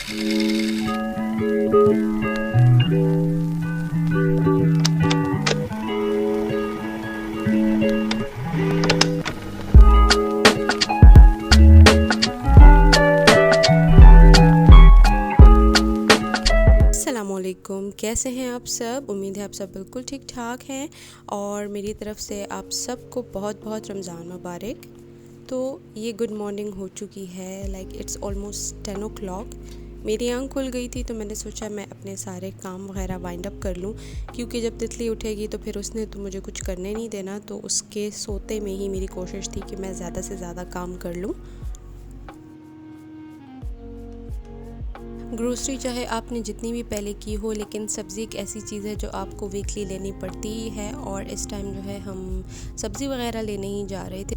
अस्सलामुअलैकुम, कैसे हैं आप सब। उम्मीद है आप सब बिल्कुल ठीक ठाक हैं और मेरी तरफ़ से आप सबको बहुत बहुत रमज़ान मुबारक। तो ये गुड मॉर्निंग हो चुकी है, लाइक इट्स ऑलमोस्ट 10 o'clock। मेरी आँख खुल गई थी तो मैंने सोचा मैं अपने सारे काम वगैरह वाइंड अप कर लूँ, क्योंकि जब तितली उठेगी तो फिर उसने तो मुझे कुछ करने नहीं देना। तो उसके सोते में ही मेरी कोशिश थी कि मैं ज़्यादा से ज़्यादा काम कर लूँ। ग्रोसरी चाहे आपने जितनी भी पहले की हो, लेकिन सब्ज़ी एक ऐसी चीज़ है जो आपको वीकली लेनी पड़ती है। और इस टाइम जो है हम सब्ज़ी वगैरह लेने ही जा रहे थे।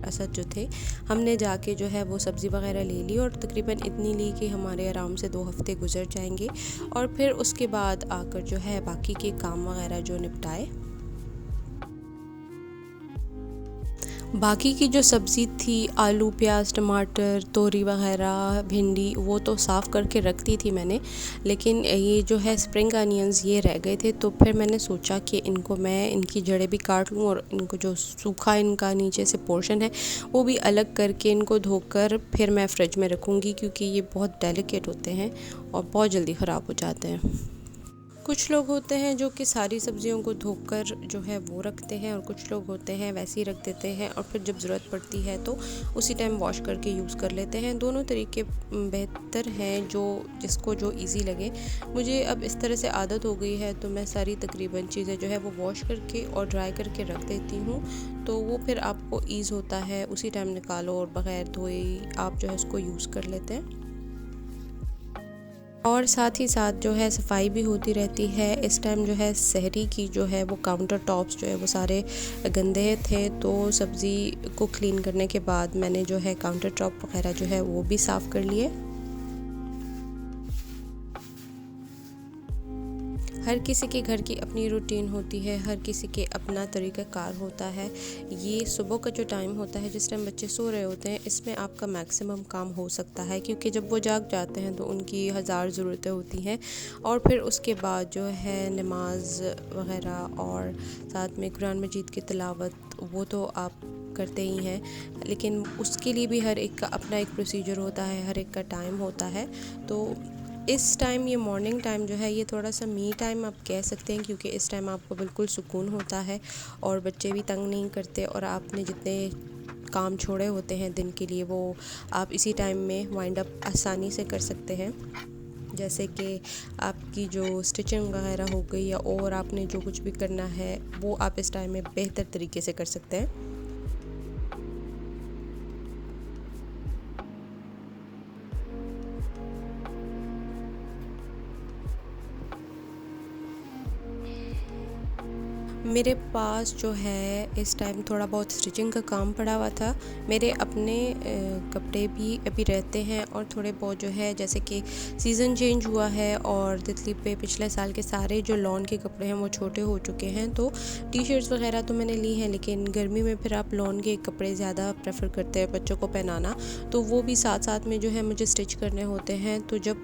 असद जो थे, हमने जाके जो है वो सब्ज़ी वगैरह ले ली और तकरीबन इतनी ली कि हमारे आराम से 2 हफ़्ते गुजर जाएंगे। और फिर उसके बाद आकर जो है बाकी के काम वगैरह जो निपटाए। बाकी की जो सब्ज़ी थी, आलू प्याज टमाटर तोरी वगैरह भिंडी, वो तो साफ़ करके रख दी थी मैंने। लेकिन ये जो है स्प्रिंग अनियंस ये रह गए थे, तो फिर मैंने सोचा कि इनको मैं इनकी जड़ें भी काट लूँ और इनको जो सूखा इनका नीचे से पोर्शन है वो भी अलग करके इनको धोकर फिर मैं फ़्रिज में रखूँगी, क्योंकि ये बहुत डेलिकेट होते हैं और बहुत जल्दी ख़राब हो जाते हैं। कुछ लोग होते हैं जो कि सारी सब्जियों को धोकर जो है वो रखते हैं, और कुछ लोग होते हैं वैसे ही रख देते हैं और फिर जब ज़रूरत पड़ती है तो उसी टाइम वॉश करके यूज़ कर लेते हैं। दोनों तरीके बेहतर हैं, जो जिसको जो इजी लगे। मुझे अब इस तरह से आदत हो गई है तो मैं सारी तकरीबन चीज़ें जो है वो वॉश करके और ड्राई करके रख देती हूँ, तो वो फिर आपको ईज़ होता है। उसी टाइम निकालो और बग़ैर धोए आप जो है उसको यूज़ कर लेते हैं। और साथ ही साथ जो है सफाई भी होती रहती है। इस टाइम जो है सहरी की जो है वो काउंटर टॉप्स जो है वो सारे गंदे थे, तो सब्ज़ी को क्लीन करने के बाद मैंने जो है काउंटर टॉप वगैरह जो है वो भी साफ़ कर लिए। हर किसी के घर की अपनी रूटीन होती है, हर किसी के अपना तरीक़ाकार होता है। ये सुबह का जो टाइम होता है जिस टाइम बच्चे सो रहे होते हैं, इसमें आपका मैक्सिमम काम हो सकता है, क्योंकि जब वो जाग जाते हैं तो उनकी हज़ार ज़रूरतें होती हैं। और फिर उसके बाद जो है नमाज वग़ैरह और साथ में कुरान मजीद की तिलावत, वो तो आप करते ही हैं, लेकिन उसके लिए भी हर एक का अपना एक प्रोसीजर होता है, हर एक का टाइम होता है। तो इस टाइम ये मॉर्निंग टाइम जो है ये थोड़ा सा मी टाइम आप कह सकते हैं, क्योंकि इस टाइम आपको बिल्कुल सुकून होता है और बच्चे भी तंग नहीं करते, और आपने जितने काम छोड़े होते हैं दिन के लिए वो आप इसी टाइम में वाइंड अप आसानी से कर सकते हैं। जैसे कि आपकी जो स्टिचिंग वगैरह हो गई, या और आपने जो कुछ भी करना है वो आप इस टाइम में बेहतर तरीके से कर सकते हैं। मेरे पास जो है इस टाइम थोड़ा बहुत स्टिचिंग का काम पड़ा हुआ था। मेरे अपने कपड़े भी अभी रहते हैं, और थोड़े बहुत जो है जैसे कि सीज़न चेंज हुआ है और तितली पे पिछले साल के सारे जो लॉन के कपड़े हैं वो छोटे हो चुके हैं, तो टी शर्ट्स वगैरह तो मैंने ली हैं। लेकिन गर्मी में फिर आप लॉन के कपड़े ज़्यादा प्रेफर करते हैं बच्चों को पहनाना, तो वो भी साथ साथ में जो है मुझे स्टिच करने होते हैं। तो जब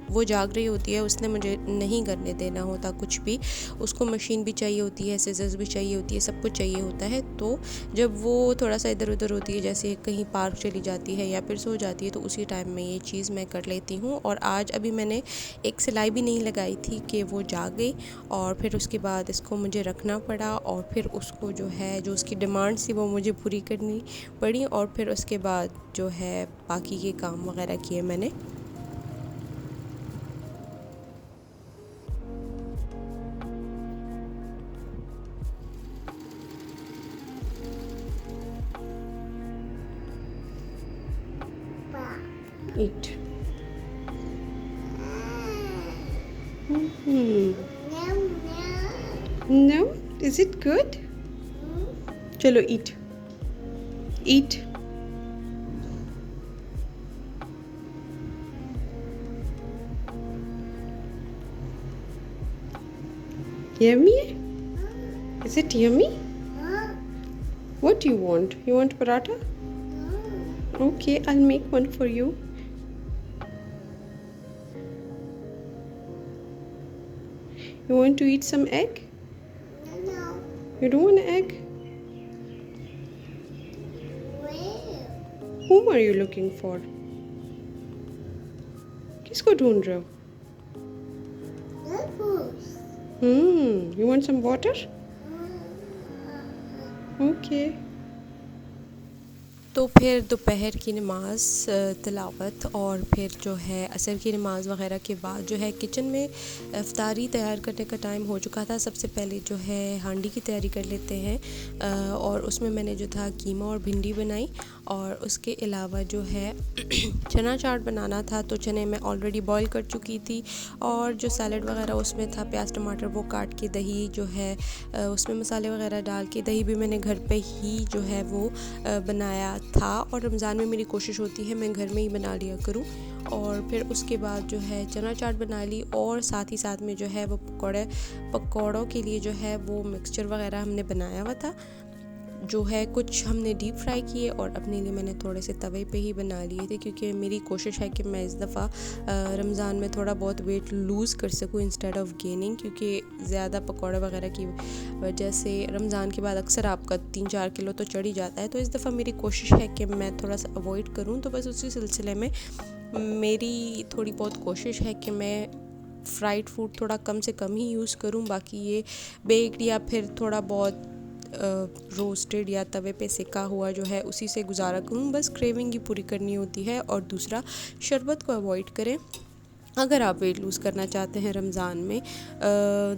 वो जाग रही होती है, उसने मुझे नहीं करने देना होता कुछ भी, उसको मशीन भी चाहिए होती है, सिजर्स भी चाहिए होती है, सब कुछ चाहिए होता है। तो जब वो थोड़ा सा इधर उधर होती है, जैसे कहीं पार्क चली जाती है या फिर सो जाती है, तो उसी टाइम में ये चीज़ मैं कर लेती हूँ। और आज अभी मैंने एक सिलाई भी नहीं लगाई थी कि वो जाग गई, और फिर उसके बाद इसको मुझे रखना पड़ा, और फिर उसको जो है जो उसकी डिमांड्स थी वो मुझे पूरी करनी पड़ी, और फिर उसके बाद जो है बाकी के काम वगैरह किए मैंने। Eat. No? Is it good? चलो eat. Eat. Yummy? Is it yummy? What do you want? You want paratha? Okay, I'll make one for you. You want to eat some egg? No. You don't want egg? Where? Whom are you looking for? किसको ढूंढ रहे हो? Apples. You want some water? Okay. तो फिर दोपहर की नमाज़ तिलावत और फिर जो है असर की नमाज़ वग़ैरह के बाद जो है किचन में इफ्तारी तैयार करने का टाइम हो चुका था। सबसे पहले जो है हांडी की तैयारी कर लेते हैं और उसमें मैंने जो था कीमा और भिंडी बनाई और उसके अलावा जो है चना चाट बनाना था। तो चने मैं ऑलरेडी बॉईल कर चुकी थी और जो सैलड वग़ैरह उसमें था प्याज टमाटर वो काट के, दही जो है उसमें मसाले वग़ैरह डाल के, दही भी मैंने घर पे ही जो है वो बनाया था। और रमज़ान में मेरी कोशिश होती है मैं घर में ही बना लिया करूं। और फिर उसके बाद जो है चना चाट बना ली और साथ ही साथ में जो है वो पकौड़ों के लिए जो है वो मिक्सचर वग़ैरह हमने बनाया हुआ था। जो है कुछ हमने डीप फ्राई किए और अपने लिए मैंने थोड़े से तवे पे ही बना लिए थे, क्योंकि मेरी कोशिश है कि मैं इस दफ़ा रमज़ान में थोड़ा बहुत वेट लूज़ कर सकूं इंस्टेड ऑफ गेनिंग, क्योंकि ज़्यादा पकौड़े वगैरह की वजह से रमज़ान के बाद अक्सर आपका 3-4 किलो तो चढ़ ही जाता है। तो इस दफ़ा मेरी कोशिश है कि मैं थोड़ा सा अवॉइड करूँ। तो बस उसी सिलसिले में मेरी थोड़ी बहुत कोशिश है कि मैं फ्राइड फूड थोड़ा कम से कम ही यूज़ करूं। बाकी ये बेक्ड या फिर थोड़ा बहुत रोस्टेड या तवे पे सेका हुआ जो है उसी से गुजारा करूँ। बस क्रेविंग ही पूरी करनी होती है। और दूसरा, शरबत को अवॉइड करें अगर आप वेट लूज़ करना चाहते हैं रमज़ान में।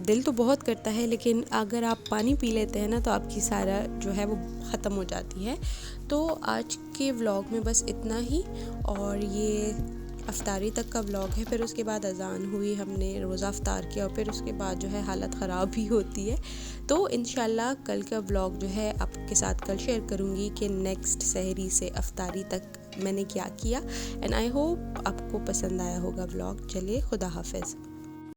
दिल तो बहुत करता है, लेकिन अगर आप पानी पी लेते हैं ना तो आपकी सारा जो है वो ख़त्म हो जाती है। तो आज के व्लॉग में बस इतना ही, और ये अफ्तारी तक का व्लॉग है। फिर उसके बाद अज़ान हुई, हमने रोज़ा अफ्तार किया और फिर उसके बाद जो है हालत ख़राब ही होती है। तो इंशाल्लाह कल का व्लॉग जो है आपके साथ कल शेयर करूँगी कि नेक्स्ट सहरी से अफ्तारी तक मैंने क्या किया। एंड आई होप आपको पसंद आया होगा व्लॉग। चलिए, खुदा हाफ़िज़।